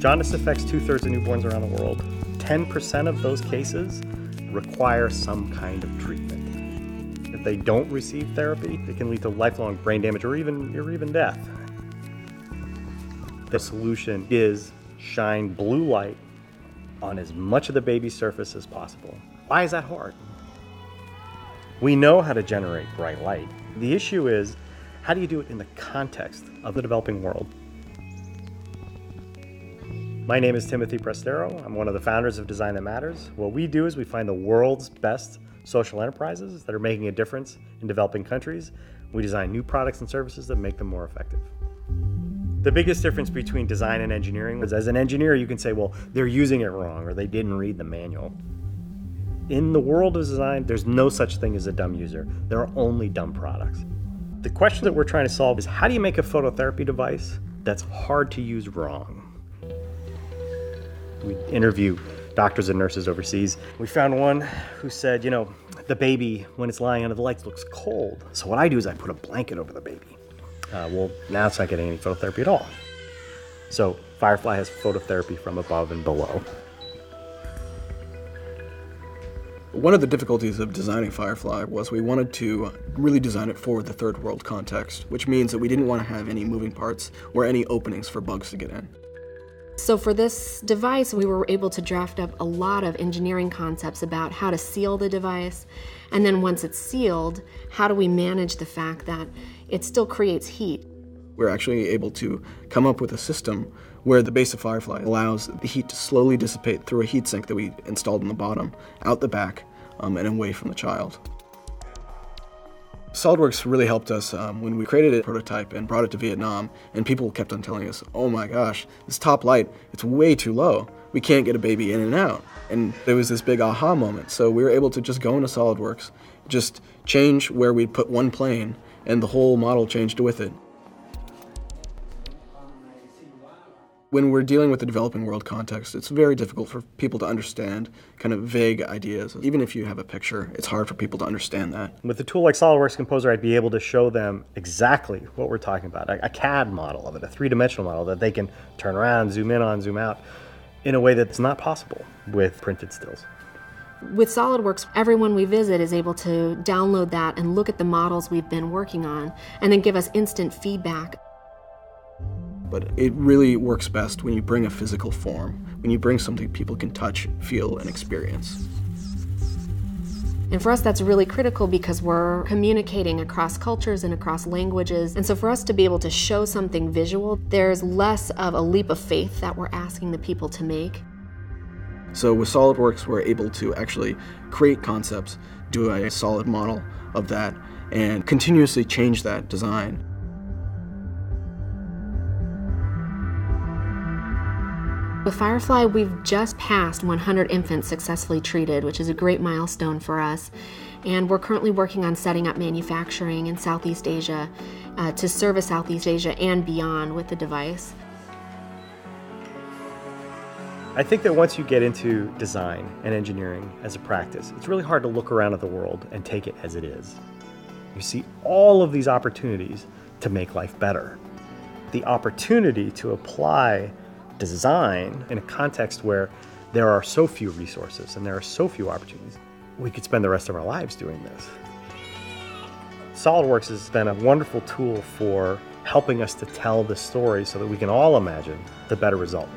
Jaundice affects 2/3 of newborns around the world. 10% of those cases require some kind of treatment. If they don't receive therapy, it can lead to lifelong brain damage or even death. The solution is shine blue light on as much of the baby's surface as possible. Why is that hard? We know how to generate bright light. The issue is, how do you do it in the context of the developing world? My name is Timothy Prestero. I'm one of the founders of Design That Matters. What we do is we find the world's best social enterprises that are making a difference in developing countries. We design new products and services that make them more effective. The biggest difference between design and engineering is, as an engineer, you can say, well, they're using it wrong or they didn't read the manual. In the world of design, there's no such thing as a dumb user. There are only dumb products. The question that we're trying to solve is, how do you make a phototherapy device that's hard to use wrong? We interview doctors and nurses overseas. We found one who said, the baby, when it's lying under the lights, looks cold. So what I do is I put a blanket over the baby. Well, now it's not getting any phototherapy at all. So Firefly has phototherapy from above and below. One of the difficulties of designing Firefly was we wanted to really design it for the third world context, which means that we didn't want to have any moving parts or any openings for bugs to get in. So for this device, we were able to draft up a lot of engineering concepts about how to seal the device. And then once it's sealed, how do we manage the fact that it still creates heat? We're actually able to come up with a system where the base of Firefly allows the heat to slowly dissipate through a heatsink that we installed in the bottom, out the back, and away from the child. SOLIDWORKS really helped us when we created a prototype and brought it to Vietnam, and people kept on telling us, oh my gosh, this top light, it's way too low. We can't get a baby in and out. And there was this big aha moment. So we were able to just go into SOLIDWORKS, just change where we put one plane, and the whole model changed with it. When we're dealing with the developing world context, it's very difficult for people to understand kind of vague ideas. Even if you have a picture, it's hard for people to understand that. With a tool like SOLIDWORKS Composer, I'd be able to show them exactly what we're talking about, a CAD model of it, a three-dimensional model that they can turn around, zoom in on, zoom out, in a way that's not possible with printed stills. With SOLIDWORKS, everyone we visit is able to download that and look at the models we've been working on, and then give us instant feedback. But it really works best when you bring a physical form, when you bring something people can touch, feel, and experience. And for us, that's really critical because we're communicating across cultures and across languages. And so for us to be able to show something visual, there's less of a leap of faith that we're asking the people to make. So with SOLIDWORKS, we're able to actually create concepts, do a solid model of that, and continuously change that design. With Firefly, we've just passed 100 infants successfully treated, which is a great milestone for us. And we're currently working on setting up manufacturing in Southeast Asia to service Southeast Asia and beyond with the device. I think that once you get into design and engineering as a practice, it's really hard to look around at the world and take it as it is. You see all of these opportunities to make life better. The opportunity to apply design in a context where there are so few resources and there are so few opportunities, we could spend the rest of our lives doing this. SOLIDWORKS has been a wonderful tool for helping us to tell the story so that we can all imagine the better result.